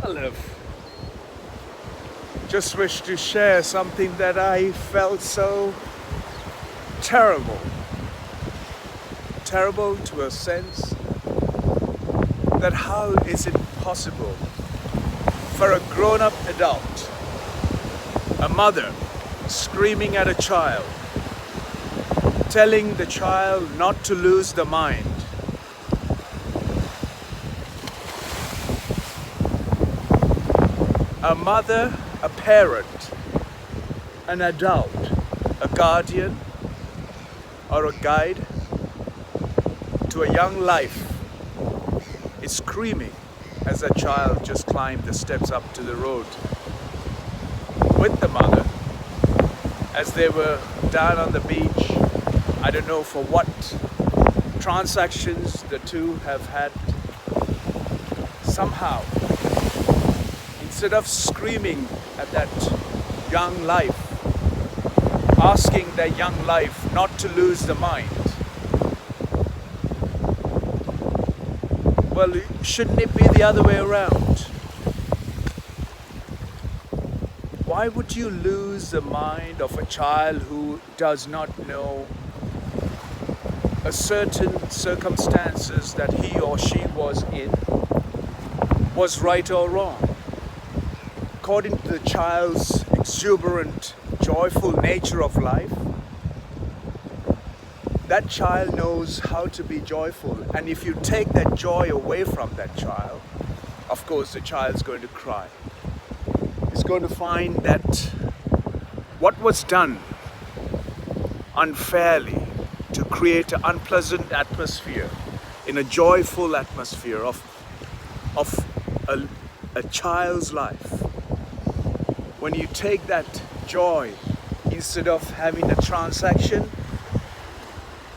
Aleph. Just wish to share something that I felt so terrible. Terrible to a sense that how is it possible for a grown-up adult, a mother screaming at a child, telling the child not to lose the mind. A mother, a parent, an adult, a guardian, or a guide to a young life is screaming as that child just climbed the steps up to the road with the mother as they were down on the beach. I don't know for what transactions the two have had. Somehow, instead of screaming at that young life, asking that young life not to lose the mind, well, shouldn't it be the other way around? Why would you lose the mind of a child who does not know a certain circumstances that he or she was in was right or wrong? According to the child's exuberant, joyful nature of life, that child knows how to be joyful. And if you take that joy away from that child, of course the child's going to cry. He's going to find that what was done unfairly to create an unpleasant atmosphere in a joyful atmosphere of a child's life. When you take that joy, instead of having a transaction,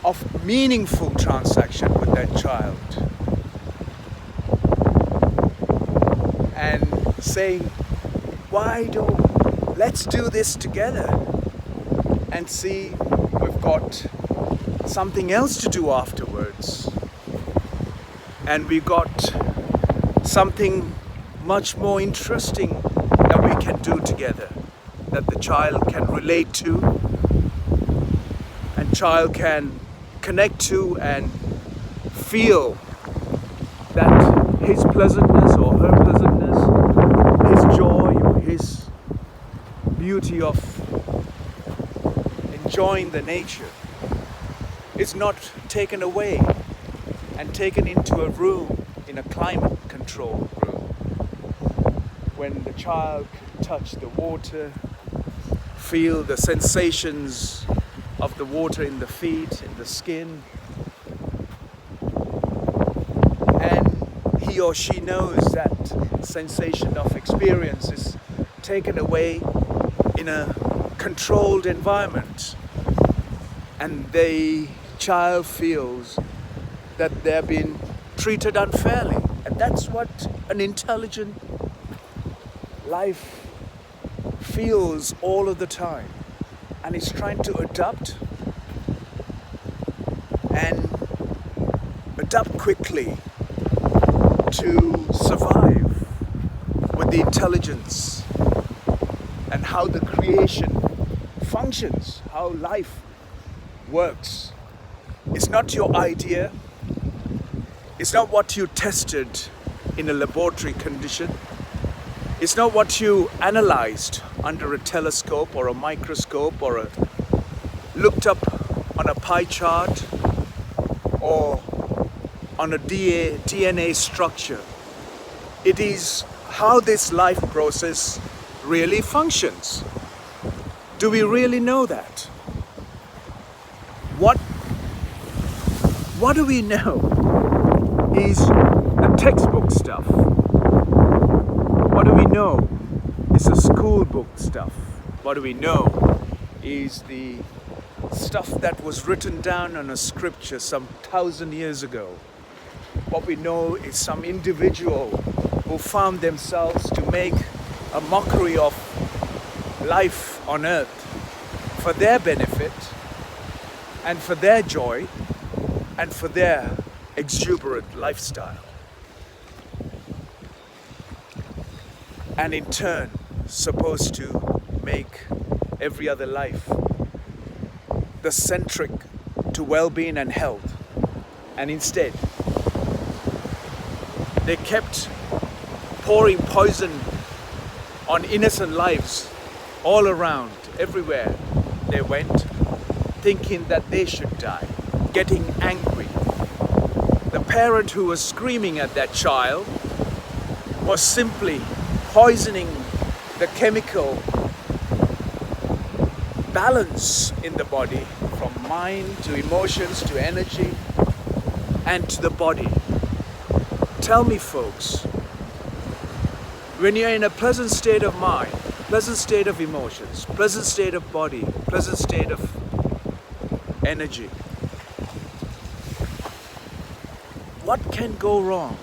of meaningful transaction with that child, and saying, let's do this together and see we've got something else to do afterwards, and we got something much more interesting that we can do together, that the child can relate to and child can connect to and feel that his pleasantness or her pleasantness, his joy or his beauty of enjoying the nature is not taken away and taken into a room, in a climate control room, when the child can touch the water, feel the sensations of the water in the feet, in the skin, and he or she knows that sensation of experience is taken away in a controlled environment, and the child feels that they're being treated unfairly. And that's what an intelligent life feels all of the time, and is trying to adapt quickly to survive with the intelligence and how the creation functions, how life works. It's not your idea. It's not what you tested in a laboratory condition. It's not what you analyzed under a telescope or a microscope or looked up on a pie chart or on a DNA structure. It is how this life process really functions. Do we really know that? What do we know is the textbook stuff. What do we know is the school book stuff. What do we know is the stuff that was written down on a scripture some 1,000 years ago. What we know is some individual who found themselves to make a mockery of life on earth for their benefit and for their joy and for their exuberant lifestyle. and in turn supposed to make every other life the centric to well-being and health. And instead, they kept pouring poison on innocent lives all around, everywhere they went, thinking that they should die, getting angry. The parent who was screaming at that child was simply poisoning the chemical balance in the body, from mind to emotions to energy and to the body. Tell me, folks, when you're in a pleasant state of mind, pleasant state of emotions, pleasant state of body, pleasant state of energy, what can go wrong?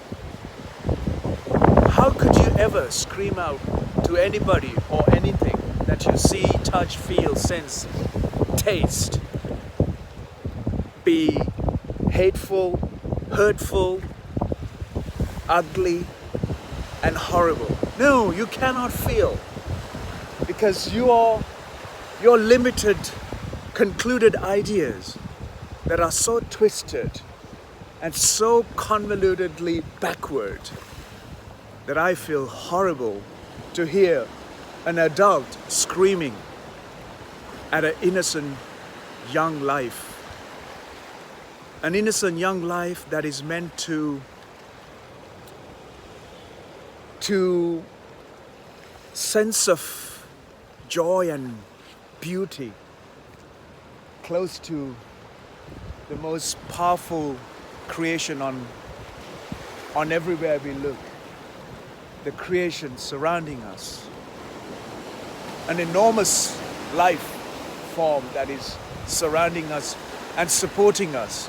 How could you ever scream out to anybody or anything that you see, touch, feel, sense, taste, be hateful, hurtful, ugly, and horrible? No, you cannot feel, because your limited, concluded ideas that are so twisted and so convolutedly backward that I feel horrible to hear an adult screaming at an innocent young life. An innocent young life that is meant to sense of joy and beauty, close to the most powerful creation on everywhere we look, the creation surrounding us, an enormous life form that is surrounding us and supporting us.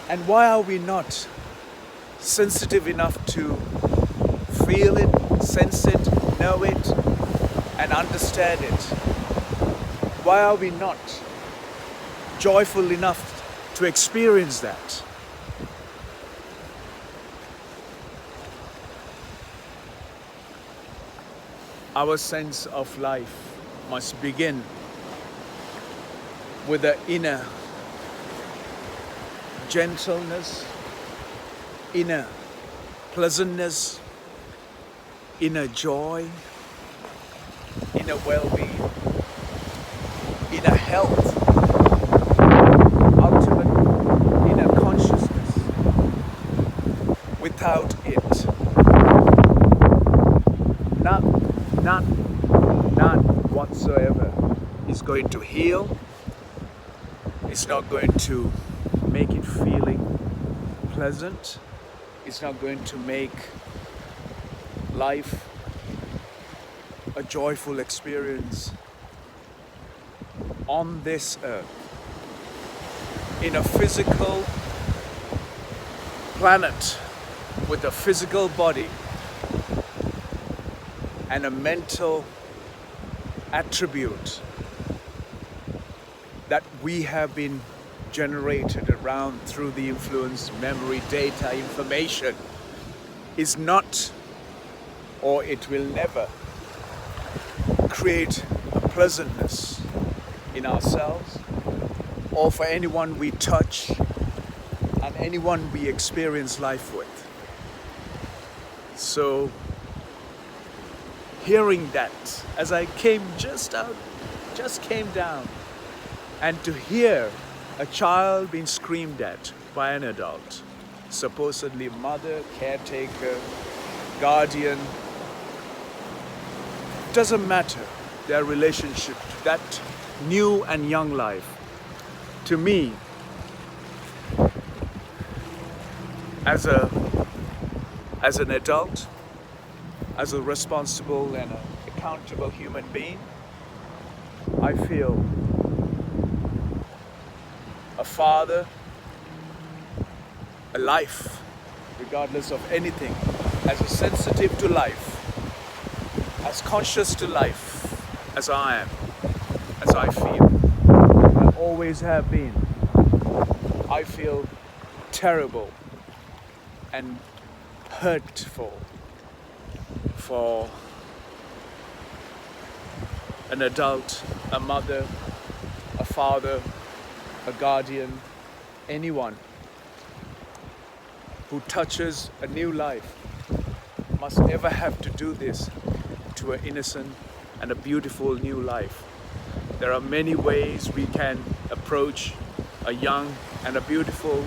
And why are we not sensitive enough to feel it, sense it, know it, and understand it? Why are we not joyful enough to experience that? Our sense of life must begin with the inner gentleness, inner pleasantness, inner joy, inner well-being, inner health, ultimate inner consciousness. Without it, none whatsoever is going to heal. It's not going to make it feeling pleasant. It's not going to make life a joyful experience on this earth, in a physical planet with a physical body and a mental attribute that we have been generated around through the influence, memory, data, information, is not, or it will never, create a pleasantness in ourselves or for anyone we touch and anyone we experience life with. So, hearing that as I just came down, and to hear a child being screamed at by an adult, supposedly mother, caretaker, guardian, doesn't matter their relationship to that new and young life. To me, as an adult, as a responsible and accountable human being, I feel a father, a life, regardless of anything, as sensitive to life, as conscious to life as I am, as I feel, I always have been. I feel terrible and hurtful for an adult, a mother, a father, a guardian, anyone who touches a new life must never have to do this to an innocent and a beautiful new life. There are many ways we can approach a young and a beautiful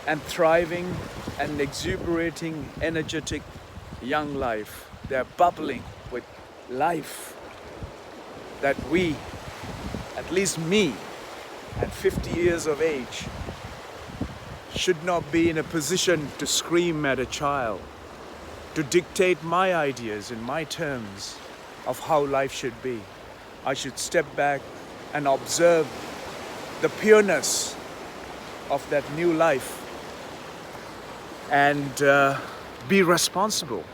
and thriving and exuberating, energetic young life. They're bubbling with life that we, at least me, at 50 years of age, should not be in a position to scream at a child, to dictate my ideas in my terms of how life should be. I should step back and observe the pureness of that new life and be responsible.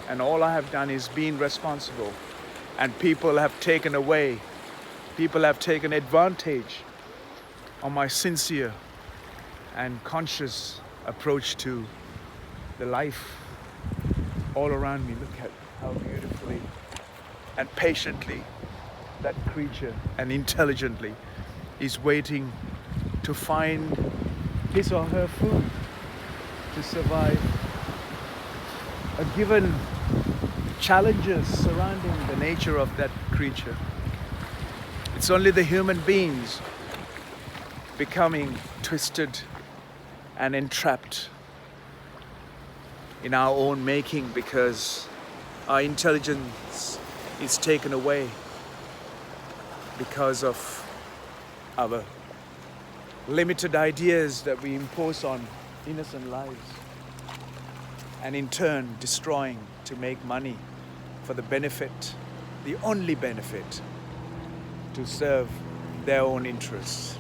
And all I have done is being responsible. And people have taken advantage of my sincere and conscious approach to the life all around me. Look at how beautifully and patiently that creature and intelligently is waiting to find his or her food to survive. Given challenges surrounding the nature of that creature, it's only the human beings becoming twisted and entrapped in our own making because our intelligence is taken away because of our limited ideas that we impose on innocent lives, and in turn destroying to make money for the benefit, the only benefit, to serve their own interests.